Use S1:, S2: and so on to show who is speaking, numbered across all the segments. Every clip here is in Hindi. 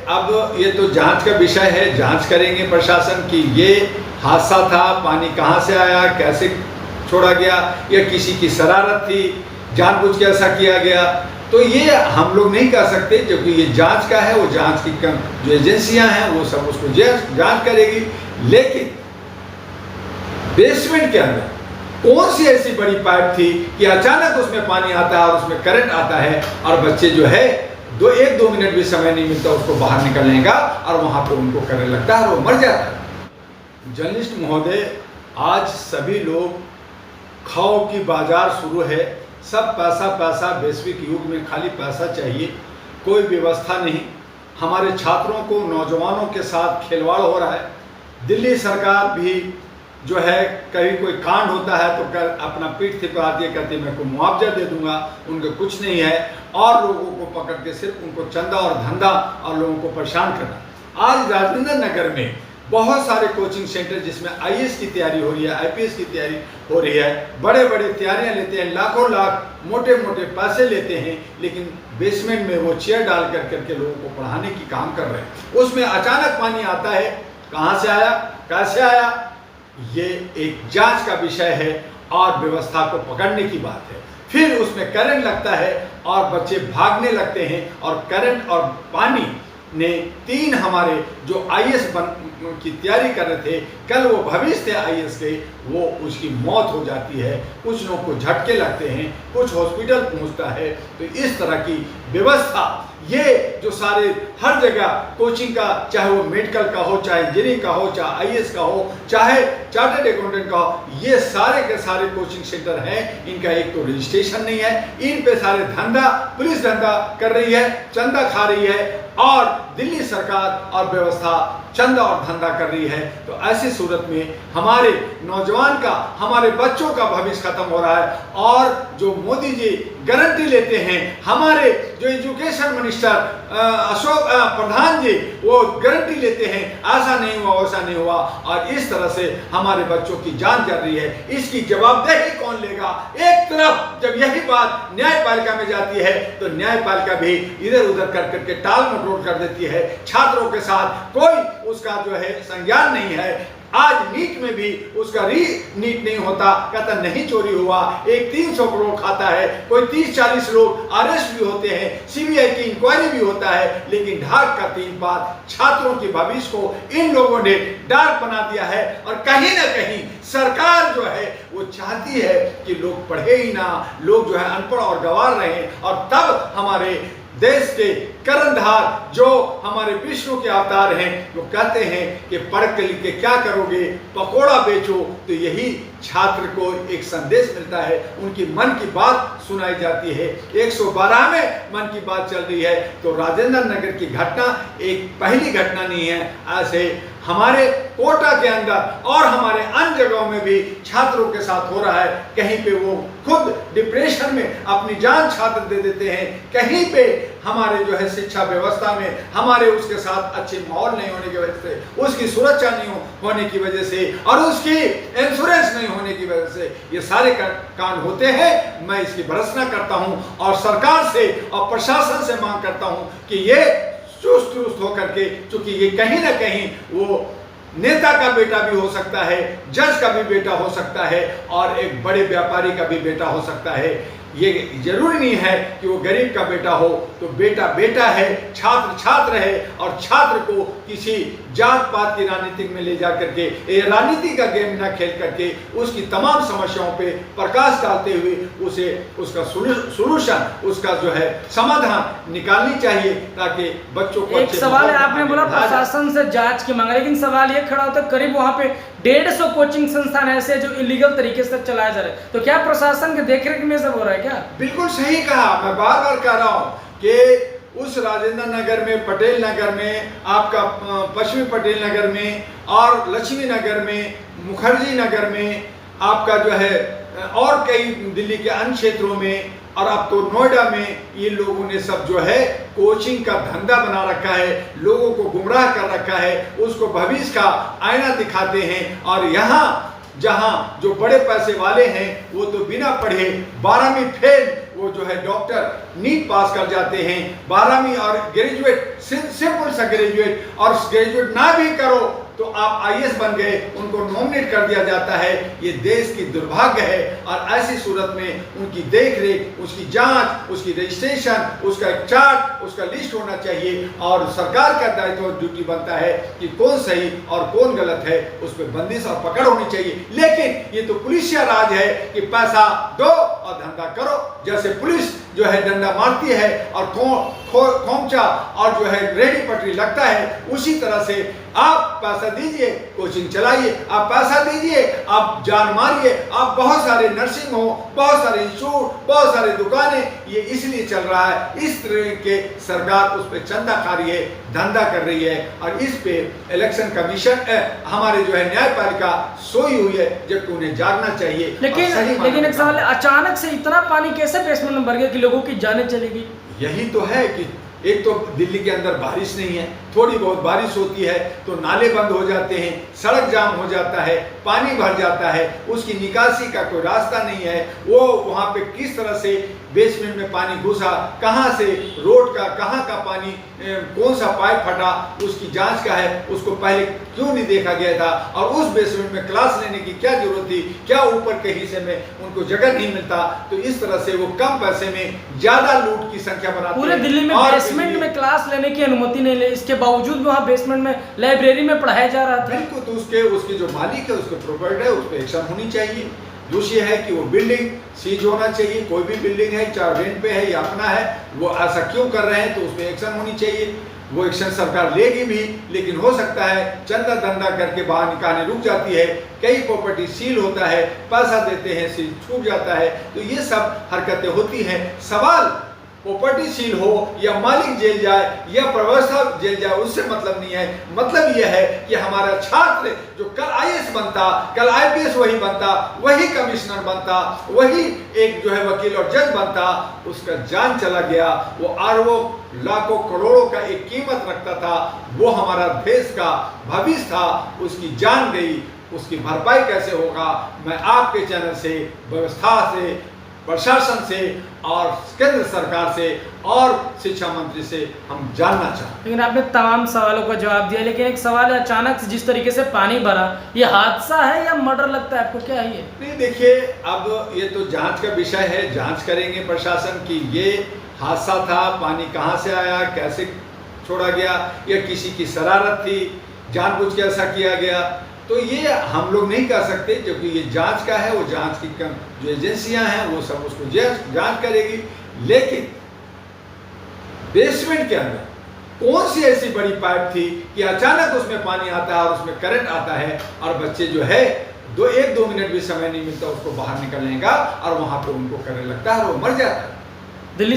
S1: अब ये तो जांच का विषय है, जांच करेंगे प्रशासन कि ये हादसा था, पानी कहाँ से आया, कैसे छोड़ा गया, या किसी की शरारत थी, जानबूझ के ऐसा किया गया, तो ये हम लोग नहीं कह सकते, क्योंकि ये जांच का है। वो जांच की जो एजेंसियां हैं वो सब उसको जांच करेगी। लेकिन बेसमेंट के अंदर कौन सी ऐसी बड़ी पाइप थी कि अचानक उसमें पानी आता है और उसमें करंट आता है और बच्चे जो है 1-2 मिनट भी समय नहीं मिलता उसको बाहर निकलने का, और वहां पे उनको करने लगता है और वो मर जाता है। जर्नलिस्ट महोदय, आज सभी लोग खाओ की बाजार शुरू है, सब पैसा पैसा, वैश्विक युग में खाली पैसा चाहिए, कोई व्यवस्था नहीं। हमारे छात्रों को, नौजवानों के साथ खिलवाड़ हो रहा है। दिल्ली सरकार भी जो है, कहीं कोई कांड होता है तो अपना पीठ थिपकाती है, कहती है मैं को मुआवजा दे दूंगा, उनके कुछ नहीं है, और लोगों को पकड़ के सिर्फ उनको चंदा और धंधा और लोगों को परेशान करना। आज राजेंद्र नगर में बहुत सारे कोचिंग सेंटर जिसमें आईएएस की तैयारी हो रही है, आईपीएस की तैयारी हो रही है, बड़े बड़े तैयारियां लेते हैं, लाखों लाख मोटे मोटे पैसे लेते हैं, लेकिन बेसमेंट में वो चेयर डाल करके लोगों को पढ़ाने की काम कर रहे हैं। उसमें अचानक पानी आता है, कहाँ से आया, कैसे आया, ये एक जांच का विषय है और व्यवस्था को पकड़ने की बात है। फिर उसमें करंट लगता है और बच्चे भागने लगते हैं, और करंट और पानी ने 3 हमारे जो आईएएस की तैयारी कर रहे थे, कल वो भविष्य थे आईएएस के, वो उसकी मौत हो जाती है। कुछ लोगों को झटके लगते हैं, कुछ हॉस्पिटल पहुंचता है। तो इस तरह की व्यवस्था, ये जो सारे हर जगह कोचिंग का, चाहे वो मेडिकल का हो, चाहे इंजीनियरिंग का हो, चाहे आईएएस का हो, चाहे चार्टर्ड अकाउंटेंट का हो, ये सारे के सारे कोचिंग सेंटर हैं, इनका एक तो रजिस्ट्रेशन नहीं है, इन पे सारे धंधा, पुलिस धंधा कर रही है, चंदा खा रही है, और दिल्ली सरकार और व्यवस्था चंदा और धंधा कर रही है। तो ऐसी सूरत में हमारे नौजवान का, हमारे बच्चों का भविष्य खत्म हो रहा है। और जो मोदी जी गारंटी लेते हैं, हमारे जो एजुकेशन मिनिस्टर अशोक प्रधान जी वो गारंटी लेते हैं, ऐसा नहीं हुआ, वैसा नहीं हुआ, और इस तरह से हमारे बच्चों की जान जा रही है। इसकी जवाबदेही कौन लेगा? एक तरफ जब यही बात न्यायपालिका में जाती है तो न्यायपालिका भी इधर उधर कर करके टाल मटोल कर देती है। छात्रों के साथ कोई उसका जो है संज्ञान नहीं है। आज नीट में भी उसका नीट नहीं होता, कहता नहीं चोरी हुआ। एक 300 करोड़ खाता है, कोई 30-40 लोग अरेस्ट भी होते हैं, सीबीआई की इंक्वायरी भी होता है, लेकिन ढाक का 3 बात, छात्रों के भविष्य को इन लोगों ने डार्क बना दिया है। और कहीं ना कहीं सरकार जो है वो चाहती है कि लोग पढ़े ही ना, लोग जो है अनपढ़ और गंवार रहे, और तब हमारे देश के कर्णधार जो हमारे विष्णु के अवतार हैं, वो कहते हैं कि पढ़ के लिख के क्या करोगे, पकोड़ा बेचो। तो यही छात्र को एक संदेश मिलता है, उनकी मन की बात सुनाई जाती है। 112 में मन की बात चल रही है। तो राजेंद्र नगर की घटना एक पहली घटना नहीं है। ऐसे हमारे कोटा के अंदर और हमारे अन्य जगहों में भी छात्रों के साथ हो रहा है। कहीं पे वो खुद डिप्रेशन में अपनी जान छात्र दे देते हैं, कहीं पे हमारे जो है शिक्षा व्यवस्था में हमारे उसके साथ अच्छे माहौल नहीं होने की वजह से, उसकी सुरक्षा नहीं होने की वजह से, और उसकी इंश्योरेंस नहीं होने की वजह से ये सारे कांड होते हैं। मैं इसकी भर्त्सना करता हूं और सरकार से और प्रशासन से मांग करता हूं कि ये चुस्त दुरुस्त होकर के, चूंकि ये कहीं ना कहीं वो नेता का बेटा भी हो सकता है, जज का भी बेटा हो सकता है, और एक बड़े व्यापारी का भी बेटा हो सकता है। ये जरूरी नहीं है कि वो गरीब का बेटा हो। तो बेटा बेटा है, छात्र छात्र है, और छात्र को किसी जात पात की राजनीति में ले जा करके, ये राजनीति का गेम ना खेल करके, उसकी तमाम समस्याओं पे प्रकाश डालते हुए उसे उसका सोल्यूशन, उसका जो है समाधान निकालनी चाहिए, ताकि बच्चों को।
S2: एक सवाल है, आपने बोला प्रशासन से जांच की मांग, लेकिन सवाल ये खड़ा होता है, करीब वहां पे 150 कोचिंग संस्थान ऐसे जो इलीगल तरीके से चलाए जा रहे हैं, तो क्या प्रशासन के देखरेख में सब हो रहा है क्या? बिल्कुल
S1: सही कहा। मैं बार बार कह रहा हूँ कि उस राजेंद्र नगर में, पटेल नगर में, आपका पश्चिमी पटेल नगर में, और लक्ष्मी नगर में, मुखर्जी नगर में, आपका जो है और कई दिल्ली के अन्य क्षेत्रों में, और अब तो नोएडा में, ये लोगों ने सब जो है कोचिंग का धंधा बना रखा है, लोगों को गुमराह कर रखा है, उसको भविष्य का आईना दिखाते हैं। और यहाँ जहाँ जो बड़े पैसे वाले हैं वो तो बिना पढ़े 12वीं फेल, वो जो है डॉक्टर नीट पास कर जाते हैं, 12वीं और ग्रेजुएट सिंपल अच्छा ग्रेजुएट, और ग्रेजुएट ना भी करो तो आप आईएएस बन गए, उनको नॉमिनेट कर दिया जाता है। ये देश की दुर्भाग्य है। और ऐसी सूरत में उनकी देख रेख, उसकी जांच, उसकी रजिस्ट्रेशन, उसका एक चार्ट, उसका लिस्ट होना चाहिए। और सरकार का दायित्व और ड्यूटी बनता है कि कौन सही और कौन गलत है, उस पर बंदिश और पकड़ होनी चाहिए। लेकिन ये तो पुलिसिया राज है कि पैसा दो और धंधा करो। जैसे पुलिस जो है डंडा मारती है और खोमचा और जो है रेडी पटरी लगता है, उसी तरह से आप पैसा दीजिए, कोचिंग चलाइए, आप पैसा दीजिए, आप जान मारिए। आप बहुत सारे नर्सिंग हो, बहुत सारे इंस्टीट्यूट, बहुत सारे दुकानें, ये इसलिए चल रहा है। इस तरह के सरकार उस पर चंदा खा रही है, धंधा कर रही है। और इस पे इलेक्शन कमीशन हमारे जो है न्यायपालिका सोई हुई है, जबकि उन्हें जागना चाहिए।
S2: लेकिन एक सवाल है, अचानक से इतना पानी कैसे बेसमेंट में भर गया कि लोगों की जानें चलेगी?
S1: यही तो है कि एक तो दिल्ली के अंदर बारिश नहीं है, थोड़ी बहुत बारिश होती है तो नाले बंद हो जाते हैं, सड़क जाम हो जाता है, पानी भर जाता है, उसकी निकासी का कोई रास्ता नहीं है। वो वहाँ पे किस तरह से बेसमेंट में पानी घुसा, कहाँ से रोड का, कहाँ का पानी, कौन सा पाइप फटा, उसकी जांच का है। उसको पहले क्यों नहीं देखा गया था? और उस बेसमेंट में क्लास लेने की क्या जरूरत थी? क्या ऊपर के हिस्से में उनको जगह नहीं मिलता? तो इस तरह से वो कम पैसे में ज्यादा लूट की संख्या बनाते हैं।
S2: पूरे दिल्ली में बेसमेंट में क्लास लेने की अनुमति नहीं ले, इसके बावजूद भी वहाँ बेसमेंट में लाइब्रेरी में पढ़ाया जा रहा था।
S1: बिल्कुल, तो उसके जो मालिक है, उसके प्रोपर्टी है, उस पर एक्शन होनी चाहिए। दूसरी है कि वो बिल्डिंग सीज होना चाहिए। कोई भी बिल्डिंग है, चाहे रेंट पे है या अपना है, वो ऐसा क्यों कर रहे हैं, तो उस पर एक्शन होनी चाहिए। वो एक्शन सरकार लेगी भी, लेकिन हो सकता है चंदा धंधा करके बाहर निकालने रुक जाती है। कई प्रॉपर्टी सील होता है, पैसा देते हैं, सील छूट जाता है। तो ये सब हरकतें होती हैं। सवाल प्रॉपर्टी सील हो या मालिक जेल जाए या व्यवस्था जेल जाए, उससे मतलब नहीं है। मतलब यह है कि हमारा छात्र जो कल आईएएस बनता, कल आईपीएस वही बनता, वही कमिश्नर बनता, वही एक जो है वकील और जज बनता, उसका जान चला गया। वो अरबों लाखों करोड़ों का एक कीमत रखता था, वो हमारा देश का भविष्य था, उसकी जान गई। उसकी भरपाई कैसे होगा? मैं आपके चैनल से, व्यवस्था से, प्रशासन से और केंद्र सरकार से और शिक्षा मंत्री से हम जानना चाहते।
S2: लेकिन आपने तमाम सवालों का जवाब दिया, लेकिन एक सवाल है, अचानक से जिस तरीके से पानी भरा, ये हादसा है या मर्डर लगता है आपको? क्या है ये?
S1: नहीं, देखिए, अब ये तो जांच का विषय है। जांच करेंगे प्रशासन की ये हादसा था, पानी कहाँ से आया, कैसे छोड़ा गया, या किसी की शरारत थी, जानबूझ के ऐसा किया गया, तो ये हम लोग नहीं कह सकते। क्योंकि ये जांच का है, वो जांच की जो एजेंसियां हैं वो सब उसको जांच करेगी। लेकिन बेसमेंट के अंदर कौन सी ऐसी बड़ी पाइप थी कि अचानक उसमें पानी आता है और उसमें करंट आता है और बच्चे जो है 1-2 मिनट भी समय नहीं मिलता उसको बाहर निकलने का, और वहां पे उनको करने लगता है और वो मर जाता है।
S2: दिल्ली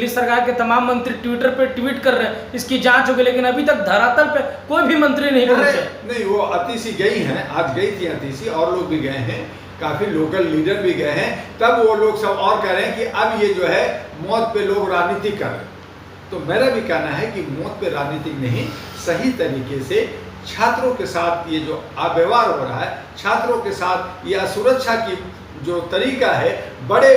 S2: सरकार के तमाम मंत्री ट्विटर पे ट्वीट कर रहे हैं इसकी जांच होगी, लेकिन अभी तक धरातल पे कोई भी मंत्री नहीं पहुंचे।
S1: नहीं, वो अतिशी गई हैं, आज गई थी अतिशी, और लोग भी गए हैं, काफी लोकल लीडर भी गए हैं। तब वो लोग सब और कह रहे हैं कि अब ये जो है मौत पे लोग राजनीति कर रहे हैं। तो मेरा भी कहना है कि मौत पे राजनीति नहीं, सही तरीके से छात्रों के साथ ये जो अव्यवहार हो रहा है, छात्रों के साथ ये असुरक्षा की जो तरीका है, बड़े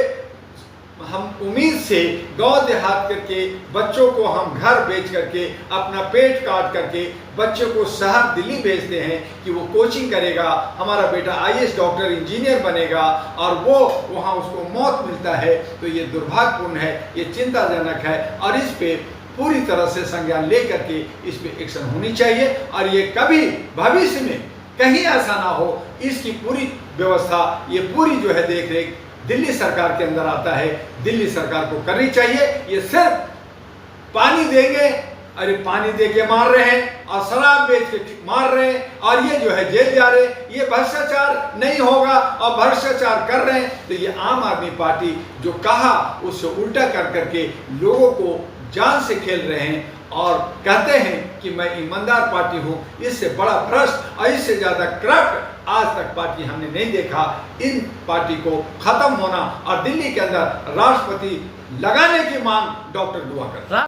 S1: हम उम्मीद से गांव देहात करके बच्चों को हम घर बेच करके, अपना पेट काट करके बच्चों को शहर दिल्ली भेजते हैं कि वो कोचिंग करेगा, हमारा बेटा आईएएस डॉक्टर इंजीनियर बनेगा, और वो वहाँ उसको मौत मिलता है। तो ये दुर्भाग्यपूर्ण है, ये चिंताजनक है, और इस पे पूरी तरह से संज्ञान ले करके इस पे एक्शन होनी चाहिए। और ये कभी भविष्य में कहीं ऐसा ना हो, इसकी पूरी व्यवस्था, ये पूरी जो है देख रेख दिल्ली सरकार के अंदर आता है, दिल्ली सरकार को करनी चाहिए। ये सिर्फ पानी देंगे, अरे पानी दे के मार रहे हैं और शराब बेच के मार रहे हैं, और ये जो है जेल जा रहे हैं। ये भ्रष्टाचार नहीं होगा और भ्रष्टाचार कर रहे हैं। तो ये आम आदमी पार्टी जो कहा उससे उल्टा कर करके लोगों को जान से खेल रहे हैं और कहते हैं कि मैं ईमानदार पार्टी हूं। इससे बड़ा भ्रष्ट और इससे ज्यादा करप्ट आज तक पार्टी हमने नहीं देखा। इन पार्टी को खत्म होना और दिल्ली के अंदर राष्ट्रपति लगाने की मांग डॉक्टर दुआ करता है।